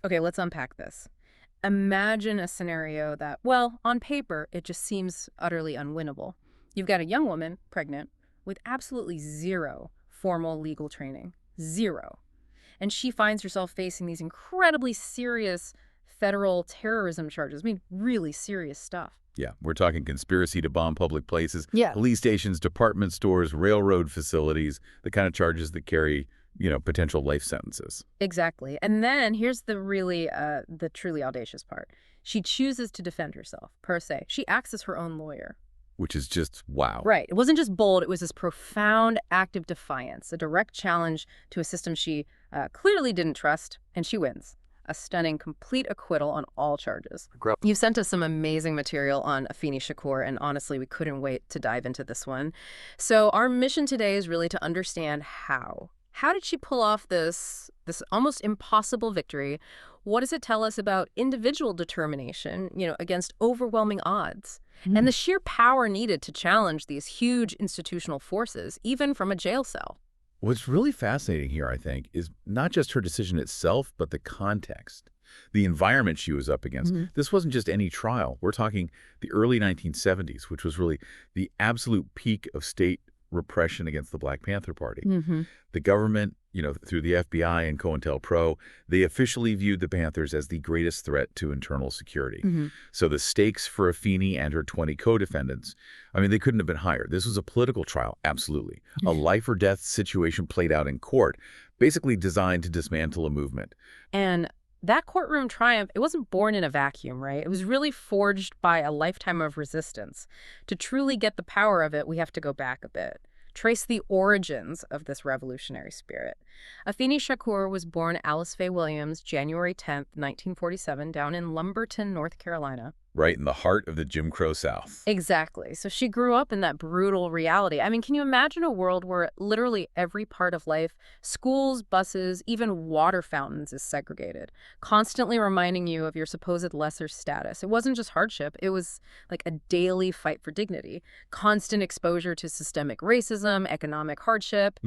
Okay, let's unpack this. Imagine a scenario that, well, on paper, it just seems utterly unwinnable. You've got a young woman, pregnant, with absolutely zero formal legal training. Zero. And she finds herself facing these incredibly serious federal terrorism charges. I mean, really serious stuff. Yeah, we're talking conspiracy to bomb public places, Yeah. police stations, department stores, railroad facilities, the kind of charges that carry, potential life sentences. Exactly. And then here's the truly audacious part. She chooses to defend herself, per se. She acts as her own lawyer. Which is just, wow. Right. It wasn't just bold. It was this profound act of defiance, a direct challenge to a system she clearly didn't trust, and she wins. A stunning, complete acquittal on all charges. You've sent us some amazing material on Afeni Shakur, and honestly, we couldn't wait to dive into this one. So our mission today is really to understand how. How did she pull off this almost impossible victory? What does it tell us about individual determination, against overwhelming odds? And the sheer power needed to challenge these huge institutional forces, even from a jail cell. What's really fascinating here, I think, is not just her decision itself, but the context, the environment she was up against. This wasn't just any trial. We're talking the early 1970s, which was really the absolute peak of state repression against the Black Panther Party. The government, through the FBI and COINTELPRO, they officially viewed the Panthers as the greatest threat to internal security. So the stakes for Afeni and her 20 co-defendants, they couldn't have been higher. This was a political trial, absolutely. A life or death situation played out in court, basically designed to dismantle a movement. And that courtroom triumph, it wasn't born in a vacuum, right? It was really forged by a lifetime of resistance. To truly get the power of it, we have to go back a bit. Trace the origins of this revolutionary spirit. Afeni Shakur was born Alice Faye Williams, January 10th, 1947, down in Lumberton, North Carolina. Right in the heart of the Jim Crow South. Exactly. So she grew up in that brutal reality. Can you imagine a world where literally every part of life, schools, buses, even water fountains, is segregated, constantly reminding you of your supposed lesser status? It wasn't just hardship. It was like a daily fight for dignity, constant exposure to systemic racism, economic hardship.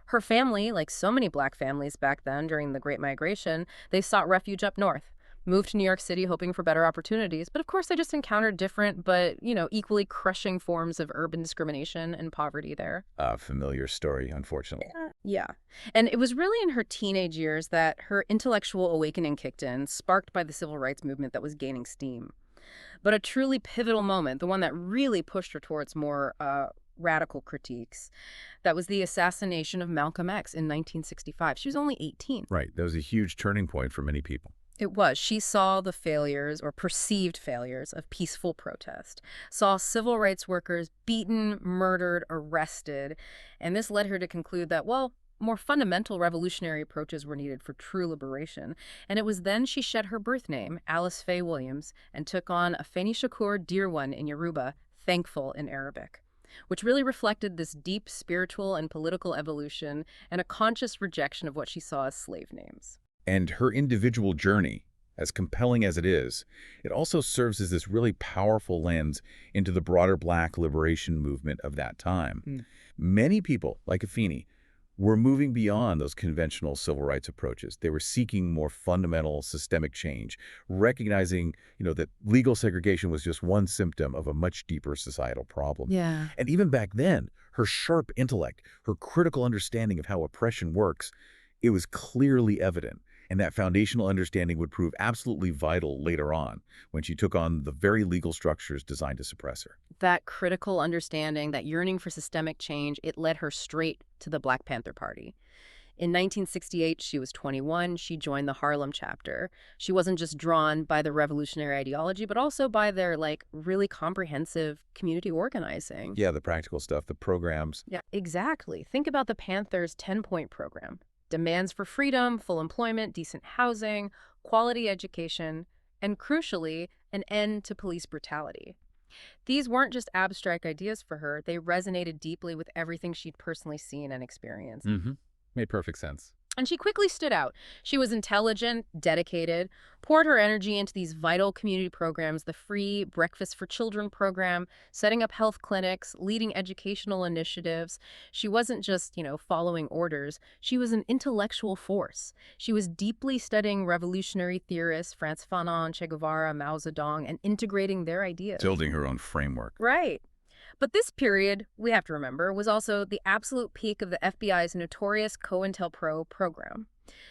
Her family, like so many Black families back then during the Great Migration, they sought refuge up north. Moved to New York City hoping for better opportunities. But of course, they just encountered different but, equally crushing forms of urban discrimination and poverty there. A familiar story, unfortunately. Yeah. And it was really in her teenage years that her intellectual awakening kicked in, sparked by the civil rights movement that was gaining steam. But a truly pivotal moment, the one that really pushed her towards more radical critiques, that was the assassination of Malcolm X in 1965. She was only 18. Right. That was a huge turning point for many people. It was. She saw the failures, or perceived failures, of peaceful protest, saw civil rights workers beaten, murdered, arrested, and this led her to conclude that, well, more fundamental revolutionary approaches were needed for true liberation. And it was then she shed her birth name, Alice Faye Williams, and took on Afeni Shakur, dear one in Yoruba, thankful in Arabic, which really reflected this deep spiritual and political evolution and a conscious rejection of what she saw as slave names. And her individual journey, as compelling as it is, it also serves as this really powerful lens into the broader Black liberation movement of that time. Many people, like Afeni, were moving beyond those conventional civil rights approaches. They were seeking more fundamental systemic change, recognizing, that legal segregation was just one symptom of a much deeper societal problem. Yeah. And even back then, her sharp intellect, her critical understanding of how oppression works, it was clearly evident. And that foundational understanding would prove absolutely vital later on when she took on the very legal structures designed to suppress her. That critical understanding, that yearning for systemic change, it led her straight to the Black Panther Party. In 1968, she was 21. She joined the Harlem chapter. She wasn't just drawn by the revolutionary ideology, but also by their, really comprehensive community organizing. Yeah, the practical stuff, the programs. Yeah, exactly. Think about the Panthers' 10-point program. Demands for freedom, full employment, decent housing, quality education, and crucially, an end to police brutality. These weren't just abstract ideas for her. They resonated deeply with everything she'd personally seen and experienced. Made perfect sense. And she quickly stood out. She was intelligent, dedicated, poured her energy into these vital community programs, the free Breakfast for Children program, setting up health clinics, leading educational initiatives. She wasn't just, following orders. She was an intellectual force. She was deeply studying revolutionary theorists, Frantz Fanon, Che Guevara, Mao Zedong, and integrating their ideas. Building her own framework. Right. But this period, we have to remember, was also the absolute peak of the FBI's notorious COINTELPRO program.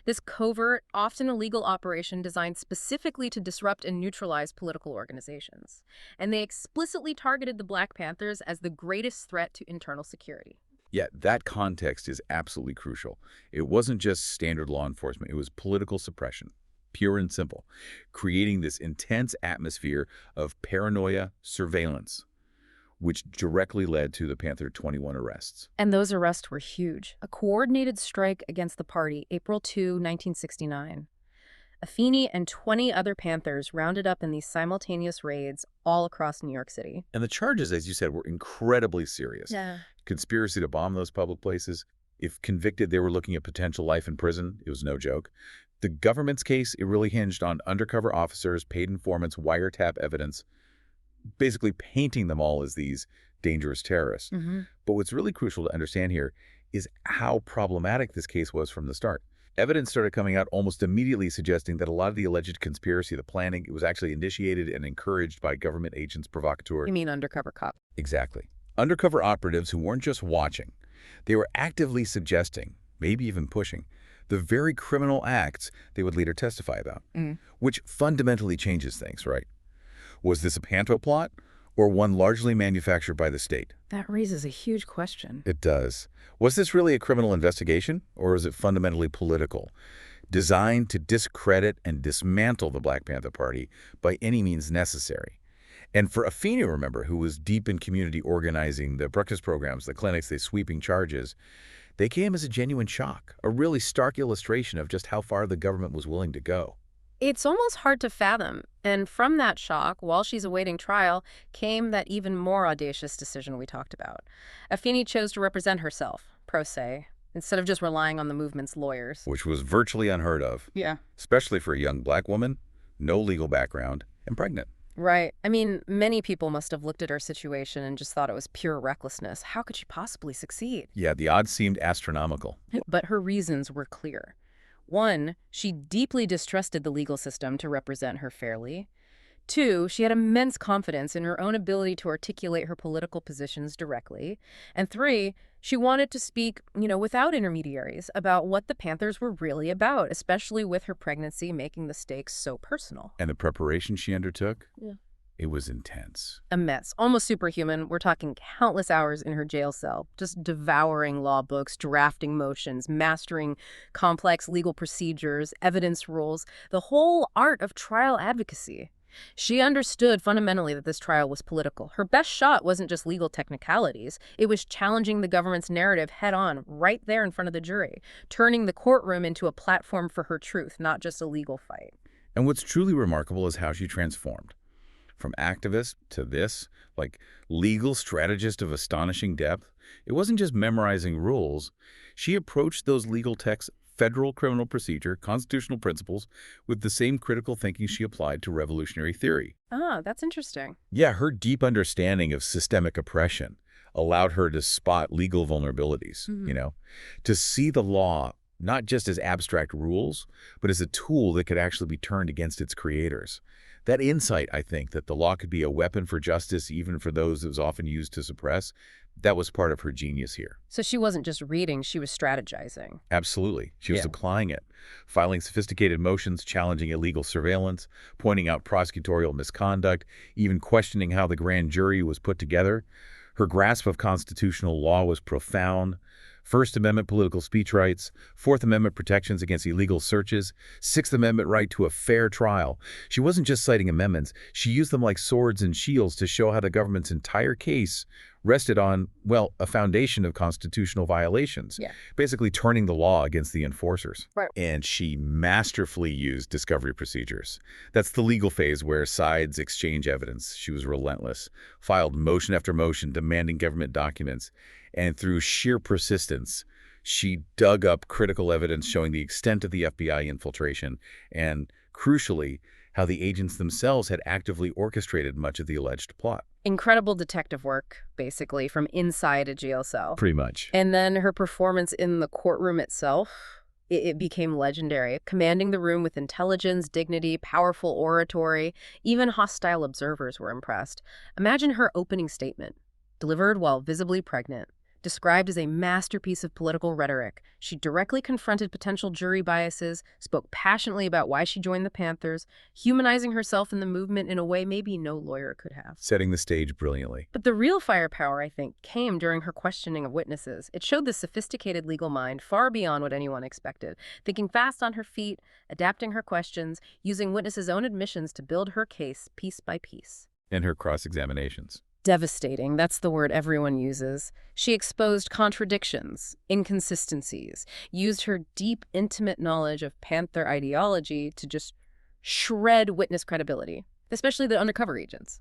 This covert, often illegal operation designed specifically to disrupt and neutralize political organizations. And they explicitly targeted the Black Panthers as the greatest threat to internal security. Yeah, that context is absolutely crucial. It wasn't just standard law enforcement. It was political suppression, pure and simple, creating this intense atmosphere of paranoia, surveillance, which directly led to the Panther 21 arrests. And those arrests were huge. A coordinated strike against the party, April 2, 1969. Afeni and 20 other Panthers rounded up in these simultaneous raids all across New York City. And the charges, as you said, were incredibly serious. Yeah. Conspiracy to bomb those public places. If convicted, they were looking at potential life in prison. It was no joke. The government's case, it really hinged on undercover officers, paid informants, wiretap evidence, basically painting them all as these dangerous terrorists. But what's really crucial to understand here is how problematic this case was from the start. Evidence started coming out almost immediately suggesting that a lot of the alleged conspiracy, the planning, it was actually initiated and encouraged by government agents, provocateurs. You mean undercover cop? Exactly. Undercover operatives who weren't just watching. They were actively suggesting, maybe even pushing, the very criminal acts they would later testify about, which fundamentally changes things, right? Was this a panto plot or one largely manufactured by the state? That raises a huge question. It does. Was this really a criminal investigation or is it fundamentally political, designed to discredit and dismantle the Black Panther Party by any means necessary? And for Afeni, remember, who was deep in community organizing, the breakfast programs, the clinics, the sweeping charges, they came as a genuine shock, a really stark illustration of just how far the government was willing to go. It's almost hard to fathom. And from that shock, while she's awaiting trial, came that even more audacious decision we talked about. Afeni chose to represent herself, pro se, instead of just relying on the movement's lawyers. Which was virtually unheard of. Yeah. Especially for a young Black woman, no legal background, and pregnant. Right. I mean, many people must have looked at her situation and just thought it was pure recklessness. How could she possibly succeed? Yeah, the odds seemed astronomical. But her reasons were clear. One, she deeply distrusted the legal system to represent her fairly. Two, she had immense confidence in her own ability to articulate her political positions directly. And three, she wanted to speak, without intermediaries about what the Panthers were really about, especially with her pregnancy making the stakes so personal. And the preparation she undertook? Yeah. It was intense. A mess, almost superhuman. We're talking countless hours in her jail cell, just devouring law books, drafting motions, mastering complex legal procedures, evidence rules, the whole art of trial advocacy. She understood fundamentally that this trial was political. Her best shot wasn't just legal technicalities. It was challenging the government's narrative head on, right there in front of the jury, turning the courtroom into a platform for her truth, not just a legal fight. And what's truly remarkable is how she transformed. From activist to this, legal strategist of astonishing depth. It wasn't just memorizing rules. She approached those legal texts, federal criminal procedure, constitutional principles, with the same critical thinking she applied to revolutionary theory. Ah, that's interesting. Yeah, her deep understanding of systemic oppression allowed her to spot legal vulnerabilities, to see the law not just as abstract rules, but as a tool that could actually be turned against its creators. That insight, I think, that the law could be a weapon for justice, even for those it was often used to suppress, that was part of her genius here. So she wasn't just reading, she was strategizing. Absolutely. She was applying it, filing sophisticated motions, challenging illegal surveillance, pointing out prosecutorial misconduct, even questioning how the grand jury was put together. Her grasp of constitutional law was profound. First Amendment political speech rights, Fourth Amendment protections against illegal searches, Sixth Amendment right to a fair trial. She wasn't just citing amendments. She used them like swords and shields to show how the government's entire case rested on, a foundation of constitutional violations, basically turning the law against the enforcers. Right. And she masterfully used discovery procedures. That's the legal phase where sides exchange evidence. She was relentless, filed motion after motion demanding government documents, and through sheer persistence, She dug up critical evidence showing the extent of the FBI infiltration and, crucially, how the agents themselves had actively orchestrated much of the alleged plot. Incredible detective work, basically, from inside a jail cell. Pretty much. And then her performance in the courtroom itself, it became legendary, commanding the room with intelligence, dignity, powerful oratory. Even hostile observers were impressed. Imagine her opening statement, delivered while visibly pregnant. Described as a masterpiece of political rhetoric, she directly confronted potential jury biases, spoke passionately about why she joined the Panthers, humanizing herself in the movement in a way maybe no lawyer could have. Setting the stage brilliantly. But the real firepower, I think, came during her questioning of witnesses. It showed the sophisticated legal mind far beyond what anyone expected, thinking fast on her feet, adapting her questions, using witnesses' own admissions to build her case piece by piece. And her cross-examinations. Devastating, that's the word everyone uses. She exposed contradictions, inconsistencies, used her deep, intimate knowledge of Panther ideology to just shred witness credibility, especially the undercover agents.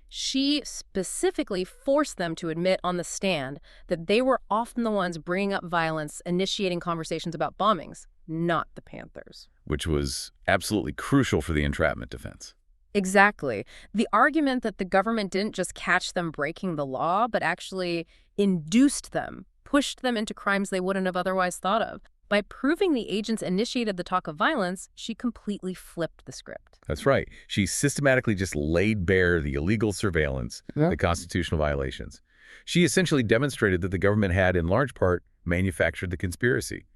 She specifically forced them to admit on the stand that they were often the ones bringing up violence, initiating conversations about bombings, not the Panthers. Which was absolutely crucial for the entrapment defense. Exactly. The argument that the government didn't just catch them breaking the law, but actually induced them, pushed them into crimes they wouldn't have otherwise thought of. By proving the agents initiated the talk of violence, she completely flipped the script. That's right. She systematically just laid bare the illegal surveillance, the constitutional violations. She essentially demonstrated that the government had, in large part, manufactured the conspiracy.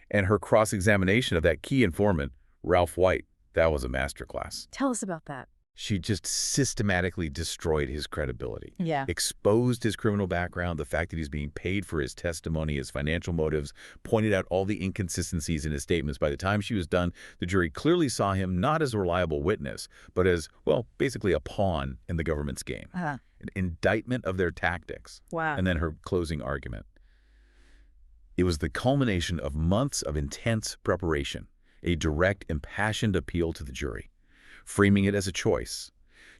And her cross-examination of that key informant, Ralph White, that was a masterclass. Tell us about that. She just systematically destroyed his credibility. Yeah. Exposed his criminal background, the fact that he's being paid for his testimony, his financial motives, pointed out all the inconsistencies in his statements. By the time she was done, the jury clearly saw him not as a reliable witness, but as, well, basically a pawn in the government's game. An indictment of their tactics. Wow. And then her closing argument. It was the culmination of months of intense preparation, a direct, impassioned appeal to the jury, framing it as a choice.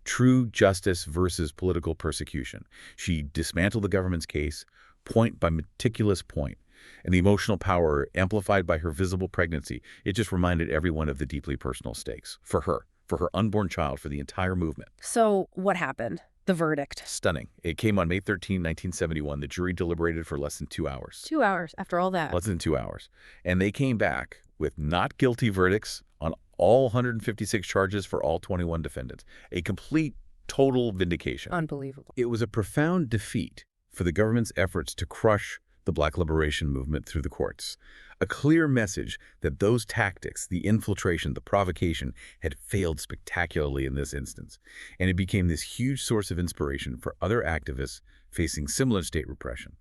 True justice versus political persecution. She dismantled the government's case, point by meticulous point, and the emotional power amplified by her visible pregnancy. It just reminded everyone of the deeply personal stakes for her unborn child, for the entire movement. So what happened? The verdict. Stunning. It came on May 13, 1971. The jury deliberated for less than 2 hours. 2 hours after all that. Less than 2 hours. And they came back with not guilty verdicts on all 156 charges for all 21 defendants. A complete, total vindication. Unbelievable. It was a profound defeat for the government's efforts to crush the Black liberation movement through the courts. A clear message that those tactics, the infiltration, the provocation, had failed spectacularly in this instance. And it became this huge source of inspiration for other activists facing similar state repression,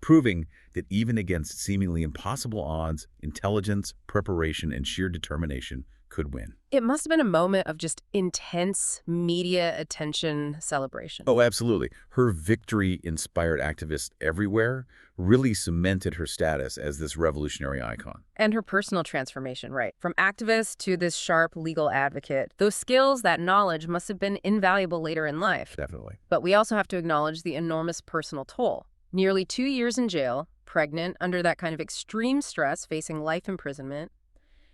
proving that even against seemingly impossible odds, intelligence, preparation, and sheer determination could win. It must have been a moment of just intense media attention celebration. Oh, absolutely. Her victory inspired activists everywhere, really cemented her status as this revolutionary icon. And her personal transformation, right? From activist to this sharp legal advocate. Those skills, that knowledge must have been invaluable later in life. Definitely. But we also have to acknowledge the enormous personal toll. Nearly 2 years in jail, pregnant, under that kind of extreme stress, facing life imprisonment.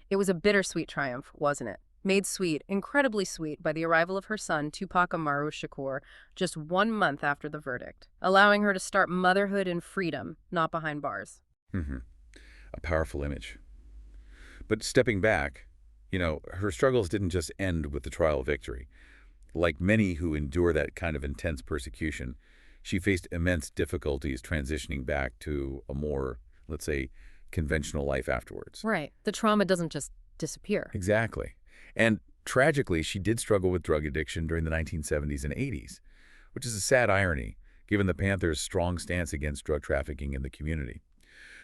It was a bittersweet triumph, wasn't it? Made sweet, incredibly sweet, by the arrival of her son, Tupac Shakur, just 1 month after the verdict, allowing her to start motherhood in freedom, not behind bars. A powerful image. But stepping back, her struggles didn't just end with the trial victory. Like many who endure that kind of intense persecution, she faced immense difficulties transitioning back to a more, let's say, conventional life afterwards. Right. The trauma doesn't just disappear. Exactly. And tragically, she did struggle with drug addiction during the 1970s and 80s, which is a sad irony, given the Panthers' strong stance against drug trafficking in the community.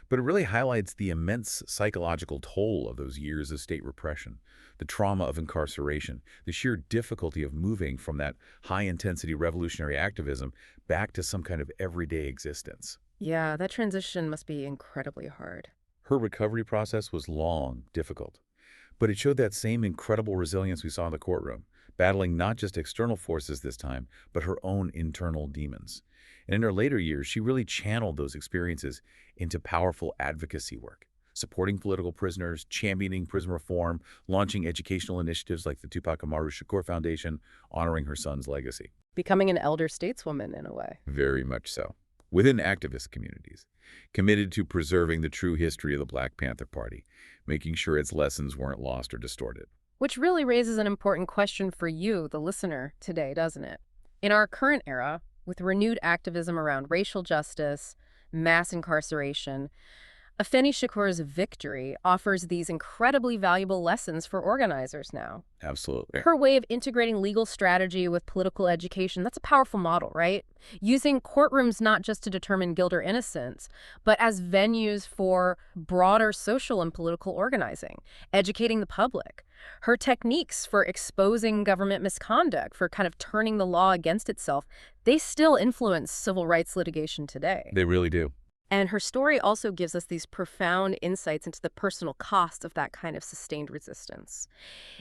But it really highlights the immense psychological toll of those years of state repression, the trauma of incarceration, the sheer difficulty of moving from that high-intensity revolutionary activism back to some kind of everyday existence. Yeah, that transition must be incredibly hard. Her recovery process was long, difficult, but it showed that same incredible resilience we saw in the courtroom, battling not just external forces this time, but her own internal demons. And in her later years, she really channeled those experiences into powerful advocacy work, supporting political prisoners, championing prison reform, launching educational initiatives like the Tupac Shakur Foundation, honoring her son's legacy. Becoming an elder stateswoman in a way. Very much so. Within activist communities, committed to preserving the true history of the Black Panther Party, making sure its lessons weren't lost or distorted. Which really raises an important question for you, the listener, today, doesn't it? In our current era, with renewed activism around racial justice, mass incarceration, Afeni Shakur's victory offers these incredibly valuable lessons for organizers now. Absolutely. Her way of integrating legal strategy with political education, that's a powerful model, right? Using courtrooms not just to determine guilt or innocence, but as venues for broader social and political organizing, educating the public. Her techniques for exposing government misconduct, for kind of turning the law against itself, they still influence civil rights litigation today. They really do. And her story also gives us these profound insights into the personal cost of that kind of sustained resistance.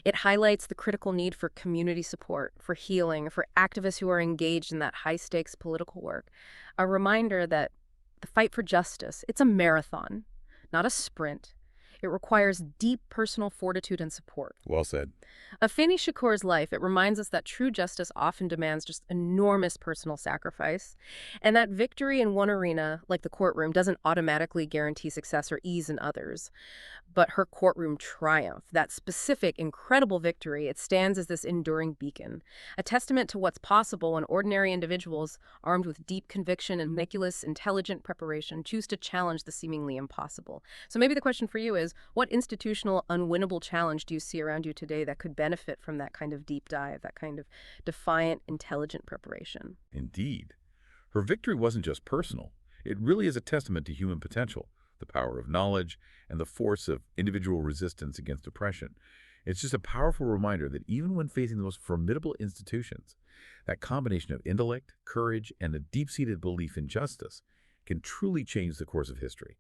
It highlights the critical need for community support, for healing, for activists who are engaged in that high-stakes political work. A reminder that the fight for justice, it's a marathon, not a sprint. It requires deep personal fortitude and support. Well said. Afeni Shakur's life, it reminds us that true justice often demands just enormous personal sacrifice, and that victory in one arena, like the courtroom, doesn't automatically guarantee success or ease in others. But her courtroom triumph, that specific, incredible victory, it stands as this enduring beacon, a testament to what's possible when ordinary individuals, armed with deep conviction and meticulous, intelligent preparation, choose to challenge the seemingly impossible. So maybe the question for you is, what institutional, unwinnable challenge do you see around you today that could benefit from that kind of deep dive, that kind of defiant, intelligent preparation? Indeed. Her victory wasn't just personal. It really is a testament to human potential, the power of knowledge, and the force of individual resistance against oppression. It's just a powerful reminder that even when facing the most formidable institutions, that combination of intellect, courage, and a deep-seated belief in justice can truly change the course of history.